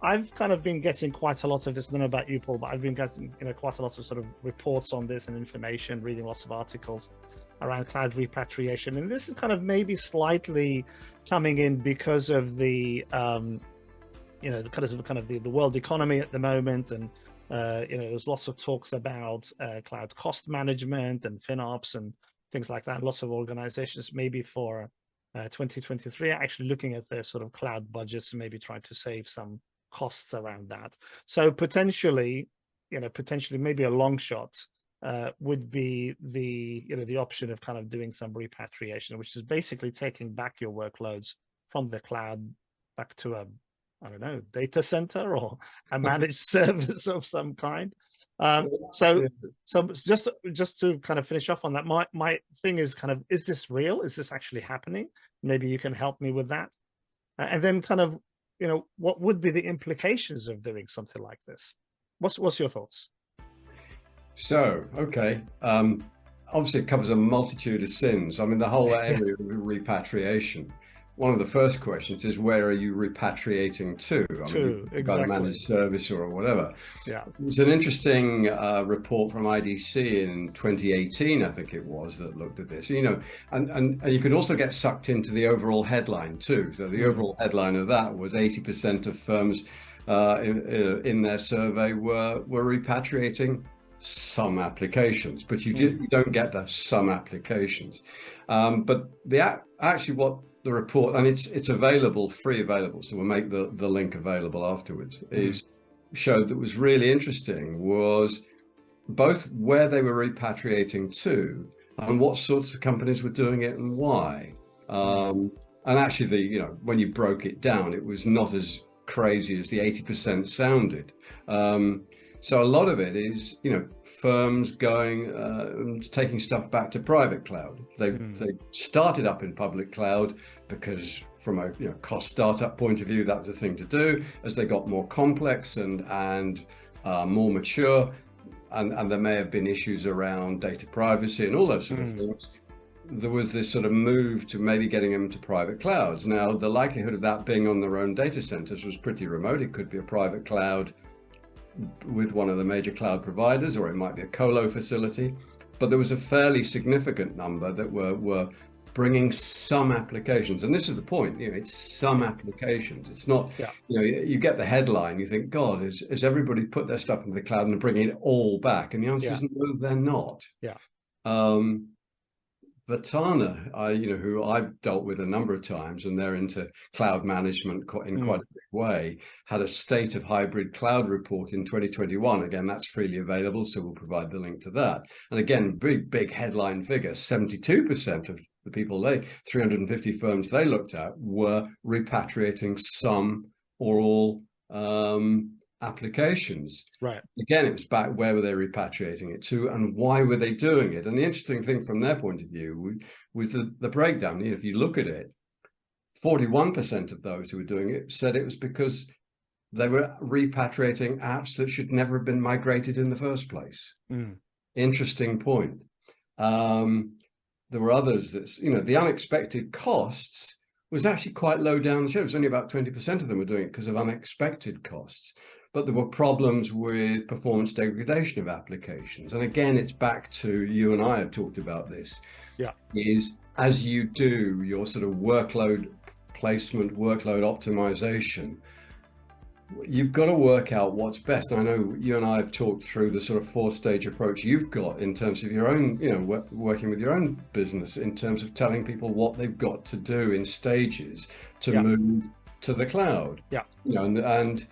I've kind of been getting quite a lot of this. I don't know about you, Paul, but I've been getting quite a lot of sort of reports on this and information, reading lots of articles around cloud repatriation, and this is kind of maybe slightly coming in because of the the world economy at the moment, and there's lots of talks about cloud cost management and FinOps and things like that. Lots of organizations maybe for 2023 are actually looking at their sort of cloud budgets and maybe trying to save some costs around that. So potentially maybe a long shot would be the option of kind of doing some repatriation, which is basically taking back your workloads from the cloud back to a, I don't know, data center or a managed service of some kind. So just to kind of finish off on that, my thing is kind of, is this real? Is this actually happening? Maybe you can help me with that. And then kind of, what would be the implications of doing something like this? What's your thoughts? So, okay. Obviously it covers a multitude of sins. I mean, the whole area of repatriation. One of the first questions is, where are you repatriating to? Exactly. About a managed service or whatever. Yeah. It was an interesting report from IDC in 2018, I think it was, that looked at this. And you could also get sucked into the overall headline too. So the overall headline of that was 80% of firms in their survey were repatriating some applications, but you don't get the some applications. But actually what the report, and it's available, free available, so we'll make the link available afterwards, showed that was really interesting was both where they were repatriating to and what sorts of companies were doing it and why. And actually when you broke it down, it was not as crazy as the 80% sounded. So a lot of it is, firms going taking stuff back to private cloud. They started up in public cloud because from a cost startup point of view, that was the thing to do. As they got more complex and more mature, and there may have been issues around data privacy and all those sort of things, there was this sort of move to maybe getting them to private clouds. Now, the likelihood of that being on their own data centers was pretty remote. It could be a private cloud with one of the major cloud providers, or it might be a colo facility, but there was a fairly significant number that were bringing some applications. And this is the point, it's some applications. It's not, you get the headline, you think, God, has everybody put their stuff into the cloud and bringing it all back? And the answer is no, they're not. Vatana, who I've dealt with a number of times, and they're into cloud management in quite a big way, had a state of hybrid cloud report in 2021. Again, that's freely available, so we'll provide the link to that. And again, big headline figure, 72% of the people 350 firms they looked at were repatriating some or all applications. Right. Again, it was back, where were they repatriating it to and why were they doing it? And the interesting thing from their point of view was the breakdown. If you look at it, 41% of those who were doing it said it was because they were repatriating apps that should never have been migrated in the first place. Interesting point. There were others that, the unexpected costs was actually quite low down the show. It was only about 20% of them were doing it because of unexpected costs. But there were problems with performance degradation of applications. And again, it's back to, you and I have talked about this, is as you do your sort of workload placement, workload optimization, you've got to work out what's best. And I know you and I have talked through the sort of 4-stage approach you've got in terms of your own, working with your own business, in terms of telling people what they've got to do in stages to move to the cloud. And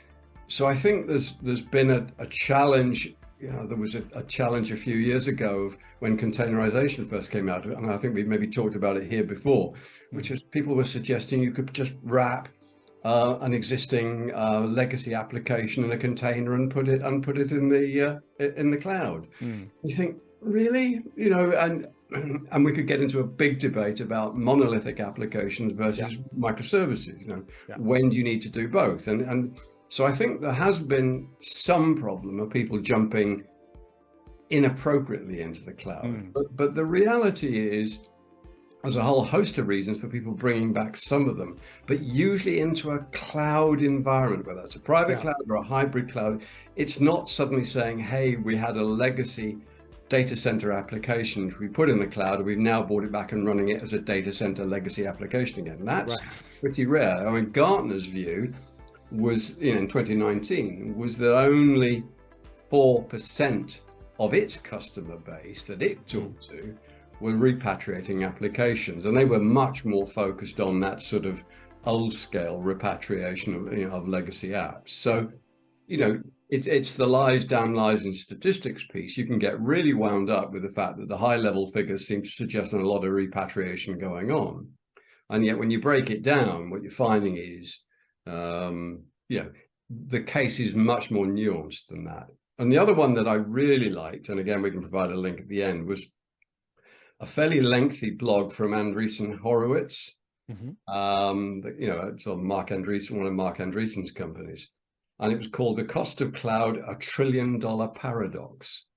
so I think there's been a challenge. There was a challenge a few years ago when containerization first came out, and I think we maybe talked about it here before, which was people were suggesting you could just wrap an existing legacy application in a container and put it in the cloud. You think, really? And we could get into a big debate about monolithic applications versus microservices. When do you need to do both? And so I think there has been some problem of people jumping inappropriately into the cloud. But the reality is, there's a whole host of reasons for people bringing back some of them, but usually into a cloud environment, whether it's a private cloud or a hybrid cloud. It's not suddenly saying, hey, we had a legacy data center application which we put in the cloud, and we've now brought it back and running it as a data center legacy application again. That's pretty rare. I mean, Gartner's view was, in 2019, was that only 4% of its customer base that it talked to were repatriating applications, and they were much more focused on that sort of old scale repatriation of legacy apps. So, it's the lies, damn lies, and statistics piece. You can get really wound up with the fact that the high level figures seem to suggest a lot of repatriation going on, and yet when you break it down, what you're finding is, the case is much more nuanced than that. And the other one that I really liked, and again we can provide a link at the end, was a fairly lengthy blog from Andreessen Horowitz. It's on Mark Andreessen, one of Mark Andreessen's companies, and it was called "The Cost of Cloud: A $1 Trillion Paradox."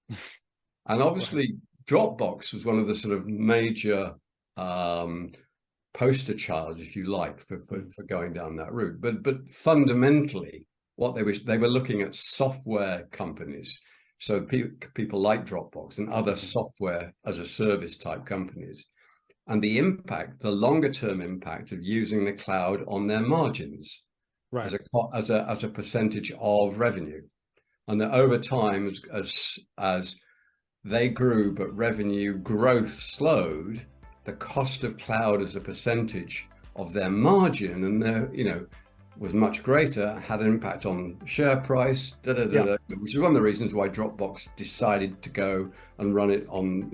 And obviously, Dropbox was one of the sort of major poster childs, if you like, for going down that route. But fundamentally, what they were looking at software companies. So people like Dropbox and other software as a service type companies, and the impact, the longer term impact of using the cloud on their margins as a percentage of revenue, and that over time, as they grew but revenue growth slowed, the cost of cloud as a percentage of their margin and their was much greater, had an impact on share price, which is one of the reasons why Dropbox decided to go and run it on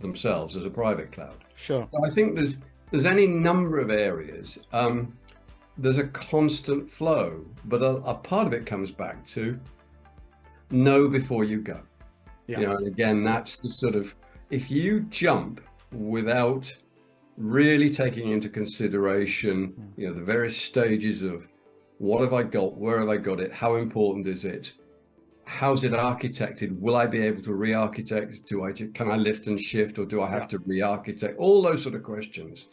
themselves as a private cloud. Sure. So I think there's any number of areas. There's a constant flow, but a part of it comes back to know before you go. And again, that's the sort of, if you jump without really taking into consideration, the various stages of what have I got, where have I got it, how important is it, how's it architected, will I be able to re-architect, can I lift and shift, or do I have to re-architect, all those sort of questions.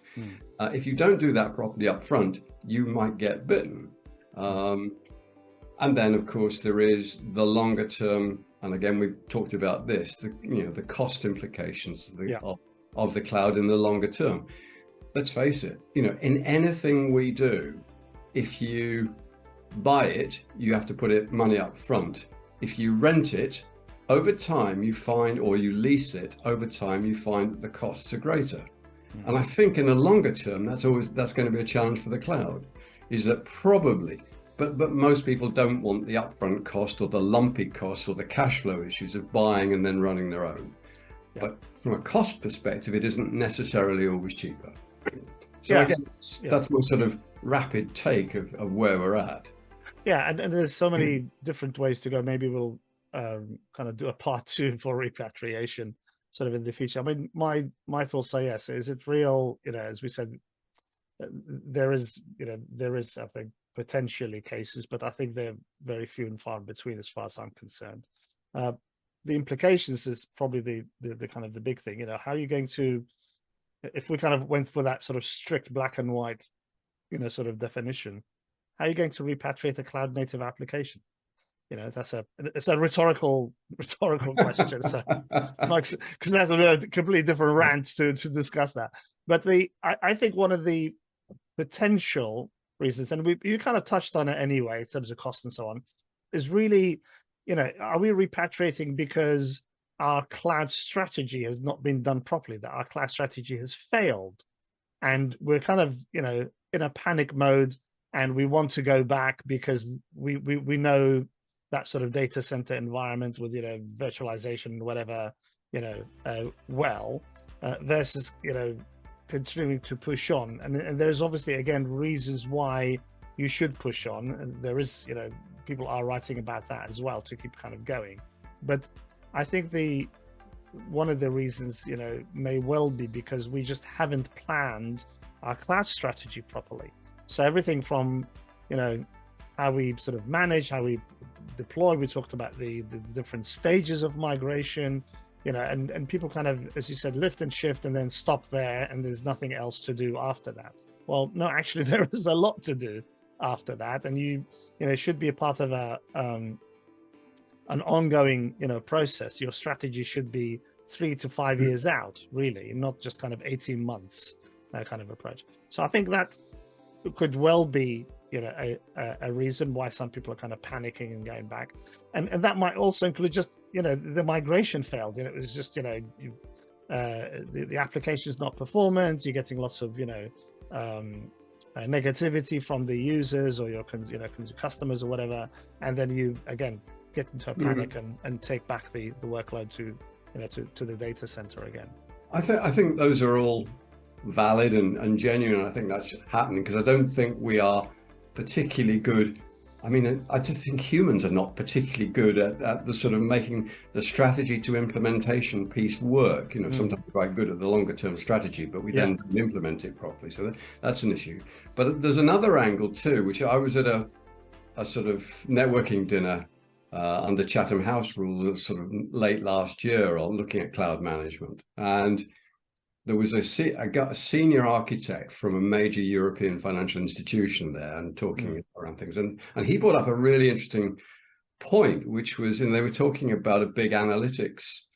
If you don't do that properly up front, you might get bitten. And then of course there is the longer term, and again we've talked about this, the cost implications of the cloud in the longer term. Let's face it, in anything we do, if you buy it, you have to put money up front. If you rent it, over time you find, or you lease it, over time you find that the costs are greater. And I think in the longer term, that's going to be a challenge for the cloud, is that probably, but most people don't want the upfront cost or the lumpy costs or the cash flow issues of buying and then running their own. But from a cost perspective, it isn't necessarily always cheaper. So again, that's my sort of rapid take of where we're at. Yeah, and there's so many different ways to go. Maybe we'll kind of do a part 2 for repatriation sort of in the future. I mean, my thoughts are yes. Is it real? As we said, there is I think potentially cases, but I think they're very few and far between as far as I'm concerned. The implications is probably the kind of the big thing. How are you going to, if we kind of went for that sort of strict black and white, sort of definition, how are you going to repatriate a cloud native application? It's a rhetorical question. So, because that's a completely different rant to discuss that. But I think one of the potential reasons, and you kind of touched on it anyway in terms of cost and so on, is really, are we repatriating because our cloud strategy has not been done properly, that our cloud strategy has failed, and we're kind of, in a panic mode, and we want to go back because we know that sort of data center environment with, virtualization and whatever, versus, continuing to push on. And there's obviously, again, reasons why you should push on. And there is, people are writing about that as well to keep kind of going. But I think one of the reasons, may well be because we just haven't planned our cloud strategy properly. So everything from, how we sort of manage, how we deploy. We talked about the different stages of migration, and people kind of, as you said, lift and shift and then stop there, and there's nothing else to do after that. Well, no, actually, there is a lot to do after that, and it should be a part of an ongoing, process. Your strategy should be 3 to 5 years out, really, not just kind of 18 months kind of approach. So I think that could well be, a reason why some people are kind of panicking and going back, and that might also include just, the migration failed. It was just, the application is not performant. You're getting lots of, negativity from the users or your customers or whatever, and then you again get into a panic and take back the workload to the data center again. I think those are all valid and genuine. I think that's happening because I don't think we are particularly good. I mean, I just think humans are not particularly good at the sort of making the strategy to implementation piece work. Sometimes we're quite good at the longer term strategy, but we then don't implement it properly. So that's an issue. But there's another angle too, which I was at a sort of networking dinner under Chatham House rules sort of late last year on looking at cloud management. And there was a senior architect from a major European financial institution there and talking around things. And he brought up a really interesting point, which was, they were talking about a big analytics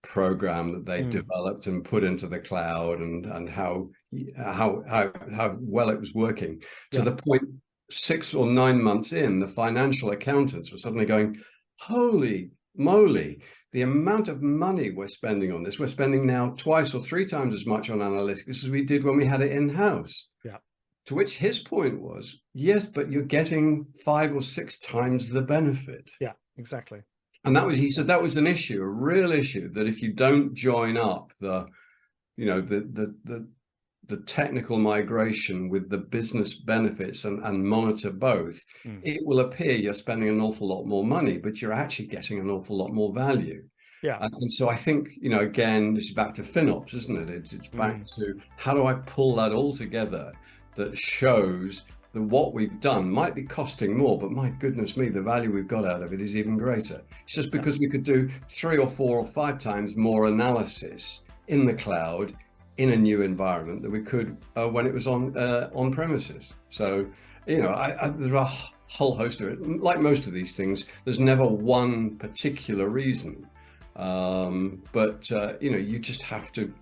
program that they developed and put into the cloud and how well it was working. To the point, 6 or 9 months in, the financial accountants were suddenly going, holy moly, the amount of money we're spending on this, we're spending now 2 or 3 times as much on analytics as we did when we had it in-house. Yeah. To which his point was, yes, but you're getting 5 or 6 times the benefit. Yeah, exactly. And he said that was an issue, a real issue, that if you don't join up the technical migration with the business benefits and monitor both, it will appear you're spending an awful lot more money, but you're actually getting an awful lot more value. Yeah. And so I think, again, this is back to FinOps, isn't it? It's back to how do I pull that all together that shows that what we've done might be costing more, but my goodness me, the value we've got out of it is even greater. It's just because we could do 3 or 4 or 5 times more analysis in the cloud in a new environment than we could when it was on premises. So, there are a whole host of it. Like most of these things, there's never one particular reason. But you just have to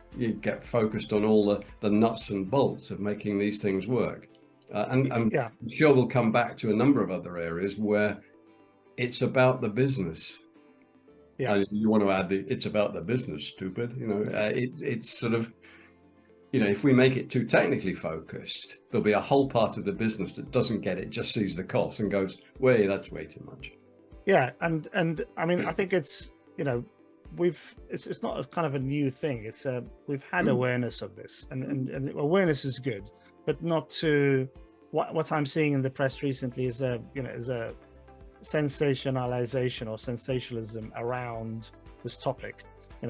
get focused on all the nuts and bolts of making these things work. And I'm sure we'll come back to a number of other areas where it's about the business. Yeah. And you want to add it's about the business, stupid. It's sort of, if we make it too technically focused, there'll be a whole part of the business that doesn't get it, just sees the cost and goes, that's way too much. Yeah. And I mean, I think it's, it's not a kind of a new thing. It's we've had awareness of this and awareness is good, but not to what I'm seeing in the press recently is a sensationalization or sensationalism around this topic.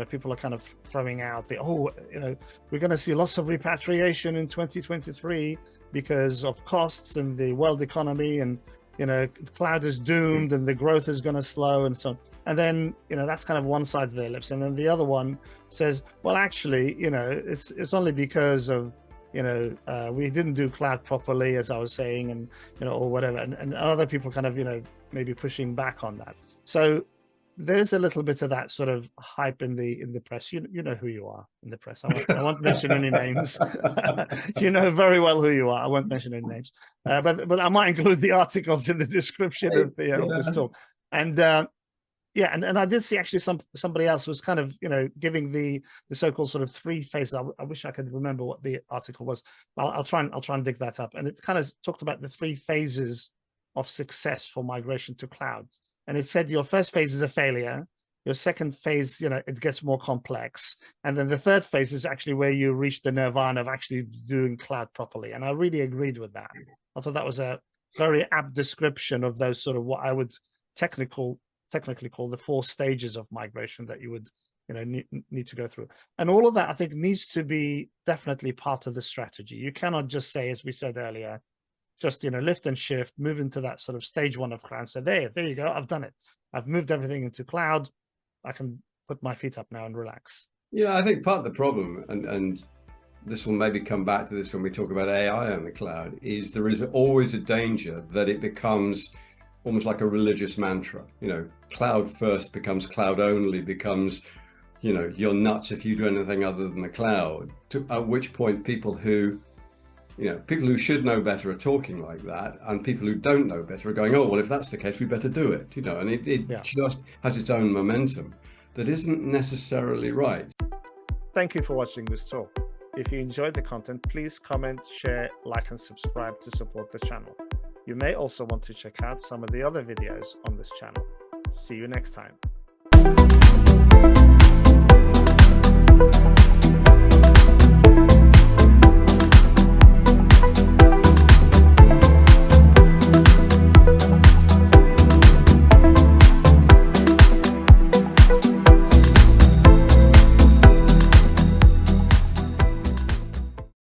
People are kind of throwing out we're going to see lots of repatriation in 2023 because of costs and the world economy, and the cloud is doomed and the growth is going to slow and so on. And then that's kind of one side of their lips, and then the other one says, well, actually, it's only because of we didn't do cloud properly, as I was saying, and or whatever, and other people kind of maybe pushing back on that. So there's a little bit of that sort of hype in the press. You know who you are in the press. I won't mention any names. You know very well who you are. I won't mention any names, but I might include the articles in the description of this talk. And and I did see actually somebody else was kind of giving the so-called sort of 3 phases. I wish I could remember what the article was. I'll try and dig that up. And it kind of talked about the 3 phases of success for migration to cloud. And it said your first phase is a failure. Your second phase, it gets more complex. And then the third phase is actually where you reach the nirvana of actually doing cloud properly. And I really agreed with that. I thought that was a very apt description of those sort of what I would technically call the 4 stages of migration that you would need to go through. And all of that, I think, needs to be definitely part of the strategy. You cannot just say, as we said earlier, just, lift and shift, move into that sort of stage one of cloud. So there you go. I've done it. I've moved everything into cloud. I can put my feet up now and relax. Yeah, I think part of the problem, and this will maybe come back to this when we talk about AI on the cloud, is there is always a danger that it becomes almost like a religious mantra. Cloud first becomes cloud only, becomes, you're nuts if you do anything other than the cloud. At which point people who should know better are talking like that, and people who don't know better are going, oh, well, if that's the case, we better do it. And it just has its own momentum that isn't necessarily right. Thank you for watching this talk. If you enjoyed the content, please comment, share, like, and subscribe to support the channel. You may also want to check out some of the other videos on this channel. See you next time.